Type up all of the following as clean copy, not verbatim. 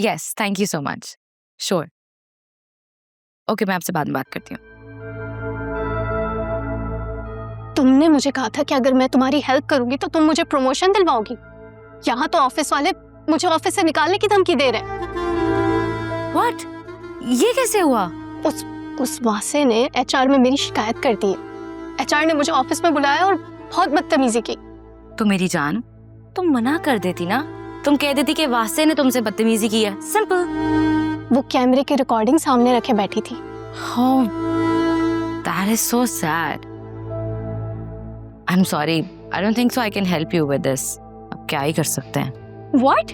Yes, thank you so much. Sure. Okay, मैं आपसे बाद में बात करती हूँ। तुमने मुझे कहा था कि अगर मैं तुम्हारी हेल्प करूंगी तो तुम मुझे प्रमोशन दिलवाओगी। यहाँ तो ऑफिस वाले मुझे ऑफिस से निकालने की धमकी दे रहे हैं। व्हाट? ये कैसे हुआ? उस वासे ने एचआर में मेरी शिकायत कर दी है। एचआर ने मुझे ऑफिस में बुलाया और बहुत बदतमीजी की। तो मेरी जान, तुम मना कर देती ना। तुम कह देती कि वासे ने तुमसे बदतमीजी की है। सिंपल। वो कैमरे की रिकॉर्डिंग सामने रखे बैठी थी। Oh, that is so sad. I'm sorry. I don't think so I can help you with this. अब क्या ही कर सकते हैं? What?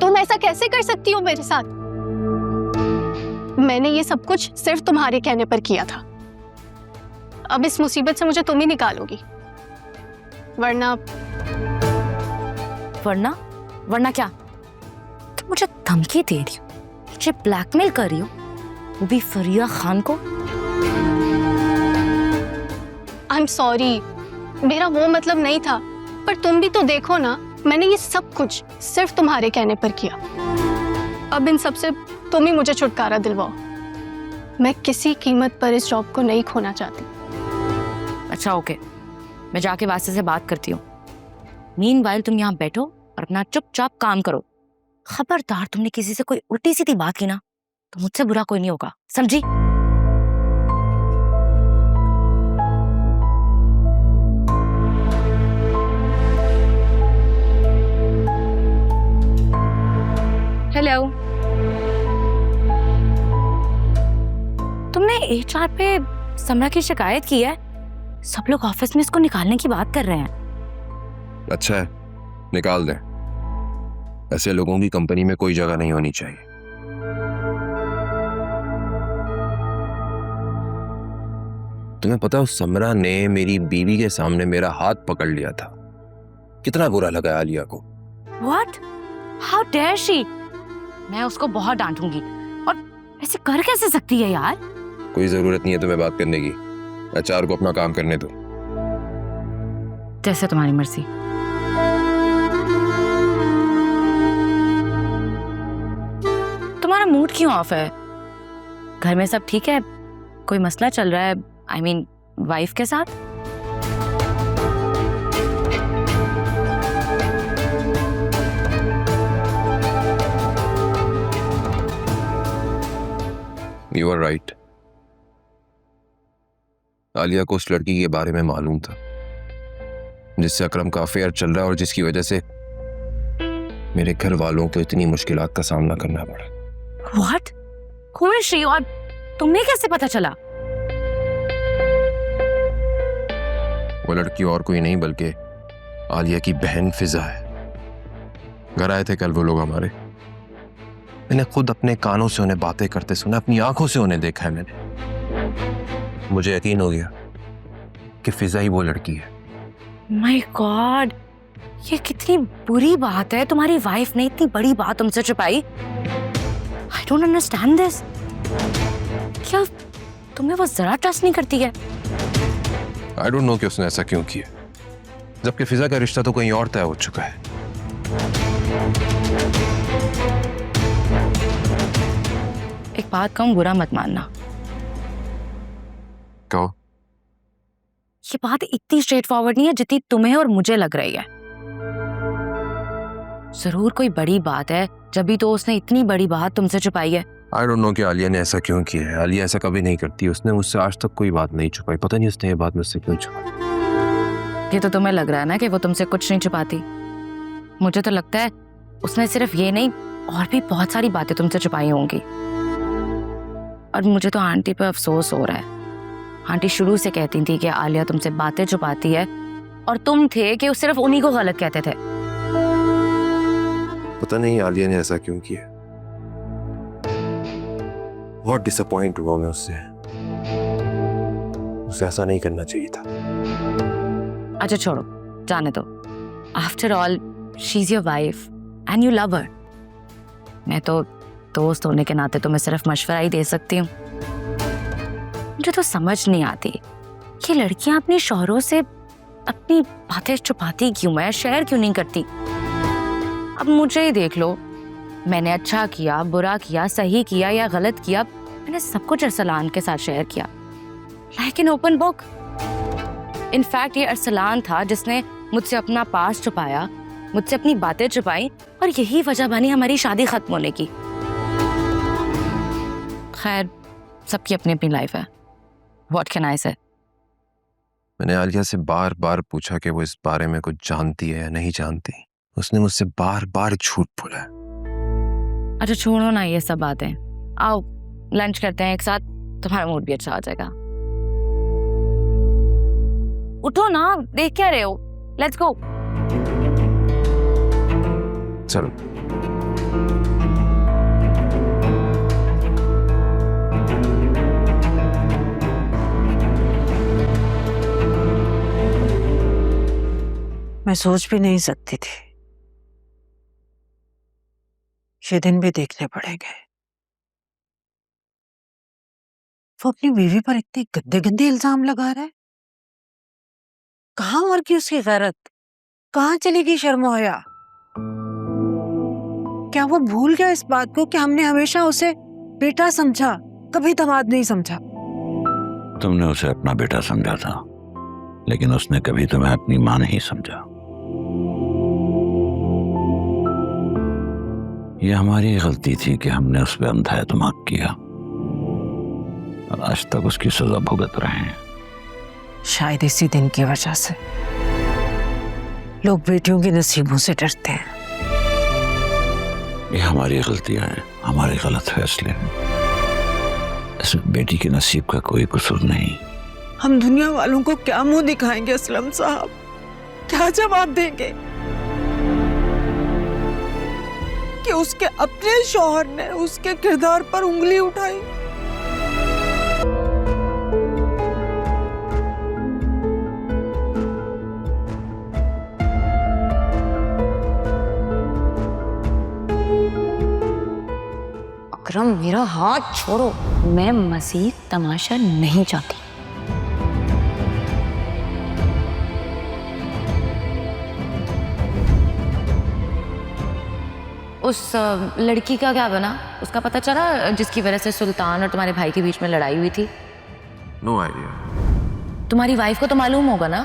तुम ऐसा कैसे कर सकती हो मेरे साथ? मैंने ये सब कुछ सिर्फ तुम्हारे कहने पर किया था। अब इस मुसीबत से मुझे तुम ही निकालोगी, वरना वरना क्या? तुम मुझे धमकी दे रही हो, मुझे ब्लैकमेल कर रही हो, वो भी फरिया खान को? I'm sorry, मेरा वो मतलब नहीं था। पर तुम भी तो देखो ना, मैंने ये सब कुछ सिर्फ तुम्हारे कहने पर किया। अब इन सब से तुम ही मुझे छुटकारा दिलवाओ। मैं किसी कीमत पर इस जॉब को नहीं खोना चाहती। अच्छा ओके, मैं जाके वासे से बात करती हूँ। मीनवाइल तुम यहाँ बैठो और अपना चुपचाप काम करो। खबरदार तुमने किसी से कोई उल्टी सीधी बात की ना, तो मुझसे बुरा कोई नहीं होगा, समझी? हेलो। तुमने एचआर पे समरा की शिकायत की है? सब लोग ऑफिस में इसको निकालने की बात कर रहे हैं। अच्छा है, निकाल दें। ऐसे लोगों की कंपनी में कोई जगह नहीं होनी चाहिए। तुम्हें पता उस समरा ने मेरी बीवी के सामने मेरा हाथ पकड़ लिया था। कितना बुरा लगा आलिया को। What? How dare she? मैं उसको बहुत डांटूंगी। और ऐसे कर कैसे सकती है यार? कोई जरूरत नहीं है तुम्हें बात करने की। एचआर को अपना काम करने दो। जैसे तुम्हारी मर्जी। तुम्हारा मूड क्यों ऑफ है? घर में सब ठीक है? कोई मसला चल रहा है? I mean, वाइफ के साथ? You are right. आलिया को उस लड़की के बारे में मालूम था जिससे अकरम का अफेयर चल रहा है और जिसकी वजह से मेरे घर वालों को इतनी मुश्किलात का सामना करना पड़ा। What? Who is she? और तुम्हें कैसे पता चला? वो लड़की और कोई नहीं बल्कि आलिया की बहन फिजा है। घर आए थे कल वो लोग हमारे। मैंने खुद अपने कानों से उन्हें बातें करते सुना, अपनी आंखों से उन्हें देखा है मैंने। मुझे यकीन हो गया कि फिजा ही वो लड़की है। My God, ये कितनी बुरी बात है। तुम्हारी वाइफ ने इतनी बड़ी बात तुमसे छुपाई। I don't understand this. क्या तुम्हें वो जरा ट्रस्ट नहीं करती है? I don't know कि उसने ऐसा क्यों किया, जबकि फिजा का रिश्ता तो कहीं और तय हो चुका है। एक बात कहूं, बुरा मत मानना। कहो। ये बात इतनी स्ट्रेट फॉरवर्ड नहीं है जितनी तुम्हें और मुझे लग रही है। जरूर कोई बड़ी बात है, जब भी तो उसने इतनी बड़ी बात तुमसे छुपाई है। I don't know कि आलिया ने ऐसा क्यों किया है। आलिया ऐसा कभी नहीं करती। उसने मुझसे आज तक कोई बात नहीं छुपाई। पता नहीं उसने ये बात मुझसे क्यों छुपाई। ये तो तुम्हें लग रहा है ना कि वो तुमसे कुछ नहीं छुपाती। मुझे तो लगता है उसने सिर्फ ये नहीं और भी बहुत सारी बातें तुमसे छुपाई होंगी। और मुझे तो आंटी पे अफसोस हो रहा है। आंटी शुरू से कहती थी कि आलिया तुमसे बातें छुपाती है और तुम थे कि सिर्फ उन्हीं को गलत कहते थे। पता नहीं आलिया ने ऐसा क्यों किया। बहुत डिसअपॉइंट हुआ मैं उससे। उसे ऐसा नहीं करना चाहिए था। अच्छा छोड़ो, जाने दो। After all she is your wife and you love हर। मैं तो दोस्त होने के नाते तुम्हें सिर्फ मशवरा ही दे सकती हूँ। मुझे तो समझ नहीं आती ये लड़कियां अपने शौहरों से अपनी बातें छुपाती क्यों है, शेयर क्यों नहीं करती। अब मुझे ही देख लो, मैंने अच्छा किया, बुरा किया, सही किया या गलत किया, मैंने सब कुछ अरसलान के साथ शेयर किया, like an open book. In fact ये अरसलान था जिसने मुझसे अपना पास्ट छुपाया, मुझसे अपनी बातें छुपाई, और यही वजह बनी हमारी शादी खत्म होने की। खैर, सबकी अपनी अपनी लाइफ है। व्हाट कैन आई से? मैंने आलिया से बार बार पूछा कि वो इस बारे में कुछ जानती है या नहीं जानती। उसने मुझसे बार बार झूठ बोला है। अच्छा छोड़ो ना ये सब बातें, आओ लंच करते हैं एक साथ, तुम्हारा मूड भी अच्छा हो जाएगा। उठो ना, देख क्या रहे हो? Let's go. चलो। मैं सोच भी नहीं सकती थी ये दिन भी देखने पड़ेंगे। वो अपनी बीवी पर इतने गंदे गंदे इल्जाम लगा रहा है। कहाँ मर गई उसकी गैरत? कहाँ चली गई शर्म हया? क्या वो भूल गया इस बात को कि हमने हमेशा उसे बेटा समझा, कभी दामाद नहीं समझा? तुमने उसे अपना बेटा समझा था, लेकिन उसने कभी तुम्हें अपनी मां नहीं समझा। ये हमारी गलती थी कि हमने उस पर अंधा एतमाद किया, और आज तक उसकी सजा भुगत रहे हैं। शायद इसी दिन की वजह से लोग बेटियों के नसीबों से डरते हैं। ये हमारी गलतियां हैं, हमारे गलत फैसले हैं। इसमें बेटी के नसीब का कोई कसूर नहीं। हम दुनिया वालों को क्या मुंह दिखाएंगे असलम साहब? क्या जवाब देंगे कि उसके अपने शौहर ने उसके किरदार पर उंगली उठाई? अकरम, मेरा हाथ छोड़ो, मैं मज़ीद तमाशा नहीं चाहती। उस लड़की का क्या बना? उसका पता चला जिसकी वजह से सुल्तान और तुम्हारे भाई के बीच में लड़ाई हुई थी? No idea. तुम्हारी वाइफ को तो मालूम होगा ना?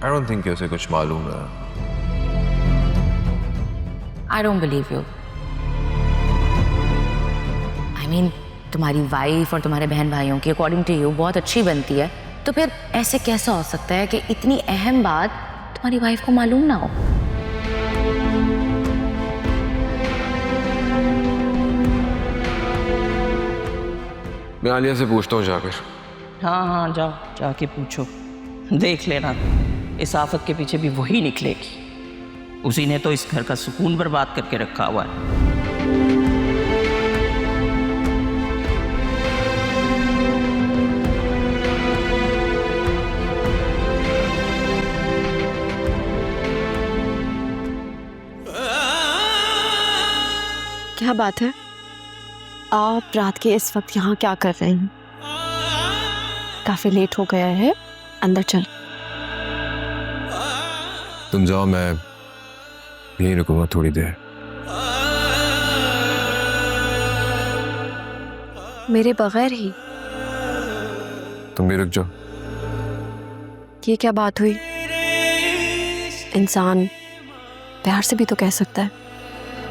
आई डोंट थिंक उसे कुछ मालूम है। I don't believe you. I mean, तुम्हारी वाइफ और तुम्हारे बहन भाइयों की अकॉर्डिंग टू यू बहुत अच्छी बनती है, तो फिर ऐसे कैसा हो सकता है कि इतनी अहम बात तुम्हारी वाइफ को मालूम ना हो? मैं आलिया से पूछता हूँ जाकर। हाँ हाँ, जाओ जाके पूछो। देख लेना, इस आफत के पीछे भी वही निकलेगी। उसी ने तो इस घर का सुकून बर्बाद करके रखा हुआ है। क्या बात है? आप रात के इस वक्त यहाँ क्या कर रहे हैं? काफी लेट हो गया है, अंदर चल। तुम जाओ, मैं यहीं रुकूंगा थोड़ी देर। मेरे बगैर ही? तुम भी रुक जाओ। ये क्या बात हुई? इंसान प्यार से भी तो कह सकता है।